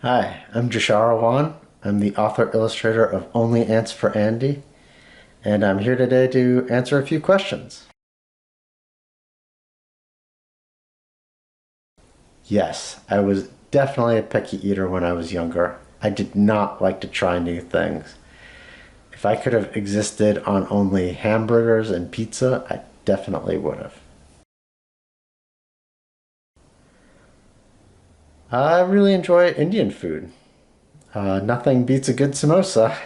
Hi, I'm Jashar Awan. I'm the author-illustrator of Only Ants for Andy, and I'm here today to answer a few questions. Yes, I was definitely a picky eater when I was younger. I did not like to try new things. If I could have existed on only hamburgers and pizza, I definitely would have. I really enjoy Indian food. Nothing beats a good samosa.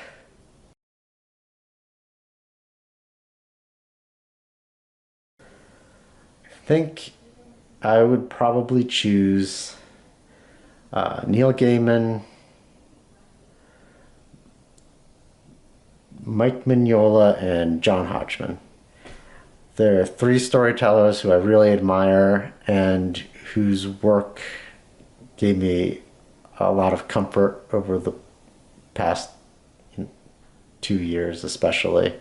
I think I would probably choose Neil Gaiman, Mike Mignola, and John Hodgman. They're three storytellers who I really admire and whose work gave me a lot of comfort over the past 2 years, especially.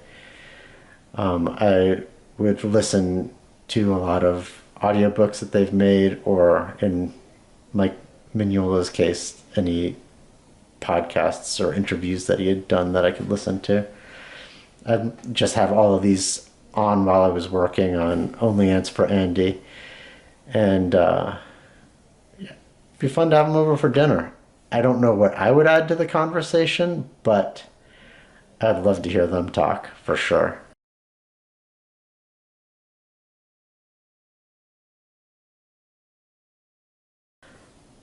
I would listen to a lot of audiobooks that they've made, or in Mike Mignola's case, any podcasts or interviews that he had done that I could listen to. I just have all of these on while I was working on Only Ants for Andy, and it'd be fun to have them over for dinner. I don't know what I would add to the conversation, but I'd love to hear them talk for sure.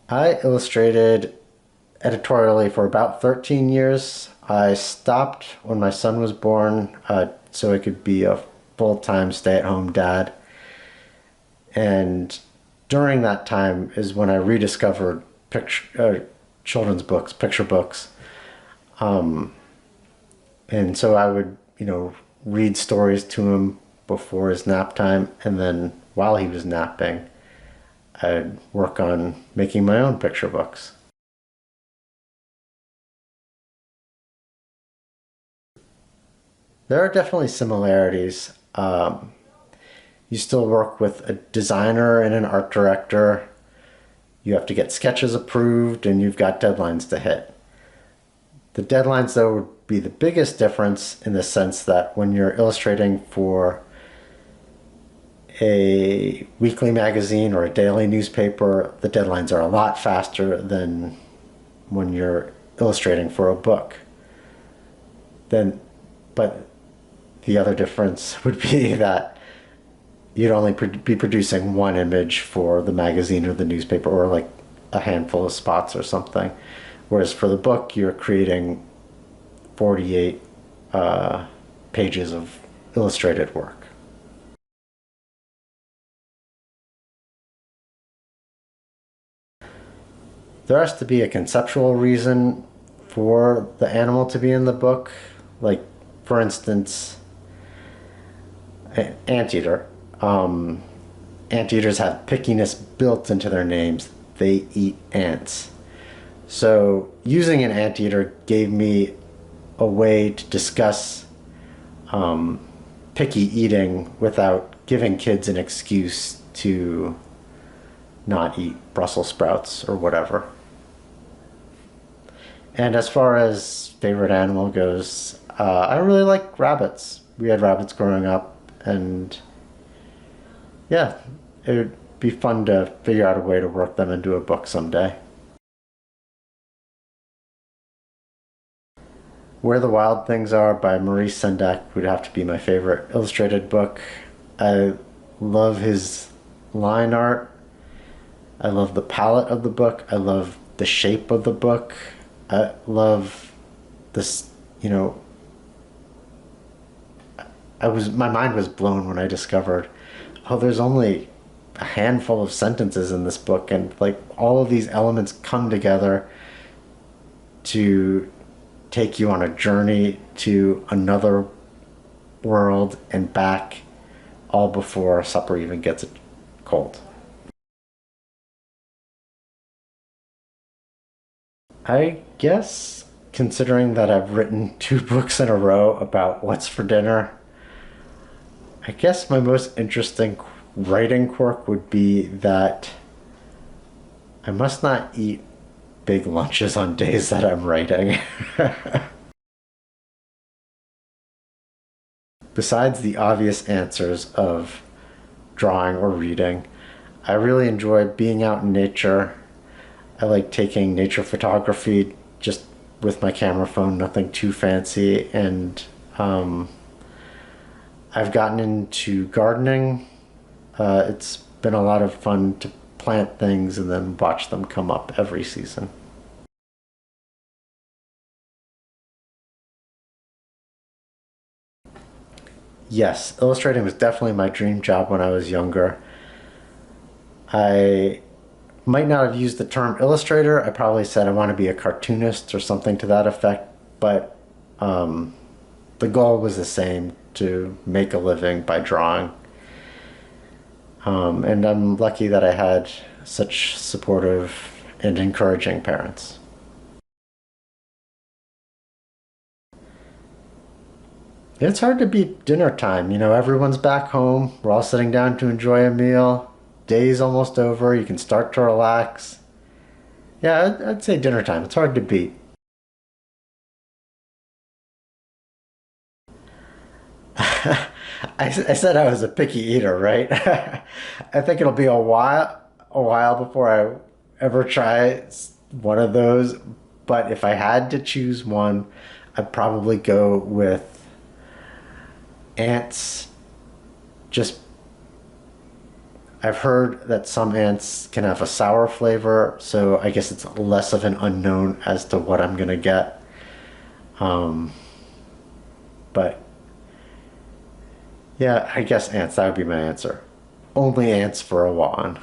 I illustrated editorially for about 13 years. I stopped when my son was born so I could be a full time stay at home dad. And during that time is when I rediscovered children's books, picture books. And so I would, read stories to him before his nap time. And then while he was napping, I'd work on making my own picture books. There are definitely similarities. You still work with a designer and an art director. You have to get sketches approved and you've got deadlines to hit. The deadlines, though, would be the biggest difference in the sense that when you're illustrating for a weekly magazine or a daily newspaper, the deadlines are a lot faster than when you're illustrating for a book. Then, but the other difference would be that you'd only be producing one image for the magazine or the newspaper, or like a handful of spots or something. Whereas for the book, you're creating 48 pages of illustrated work. There has to be a conceptual reason for the animal to be in the book. Like, for instance, anteater. Um, Anteaters have pickiness built into their names. They eat ants. So using an anteater gave me a way to discuss picky eating without giving kids an excuse to not eat Brussels sprouts or whatever. And as far as favorite animal goes, I really like rabbits. We had rabbits growing up, and yeah, it would be fun to figure out a way to work them into a book someday. Where the Wild Things Are by Maurice Sendak would have to be my favorite illustrated book. I love his line art. I love the palette of the book. I love the shape of the book. I love this, my mind was blown when I discovered, oh, there's only a handful of sentences in this book, and like all of these elements come together to take you on a journey to another world and back, all before supper even gets cold. I guess, considering that I've written two books in a row about what's for dinner, I guess my most interesting writing quirk would be that I must not eat big lunches on days that I'm writing. Besides the obvious answers of drawing or reading, I really enjoy being out in nature. I like taking nature photography just with my camera phone, nothing too fancy. And um, I've gotten into gardening. It's been a lot of fun to plant things and then watch them come up every season. Yes, illustrating was definitely my dream job when I was younger. I might not have used the term illustrator. I probably said I want to be a cartoonist or something to that effect, but the goal was the same, to make a living by drawing. And I'm lucky that I had such supportive and encouraging parents. It's hard to beat dinner time. You know, everyone's back home. We're all sitting down to enjoy a meal. Day's almost over. You can start to relax. Yeah, I'd say dinner time. It's hard to beat. I said I was a picky eater, right? I think it'll be a while before I ever try one of those. But if I had to choose one, I'd probably go with ants. Just I've heard that some ants can have a sour flavor, so I guess it's less of an unknown as to what I'm gonna get. Um, but yeah, I guess ants. That would be my answer. Only ants for Awan.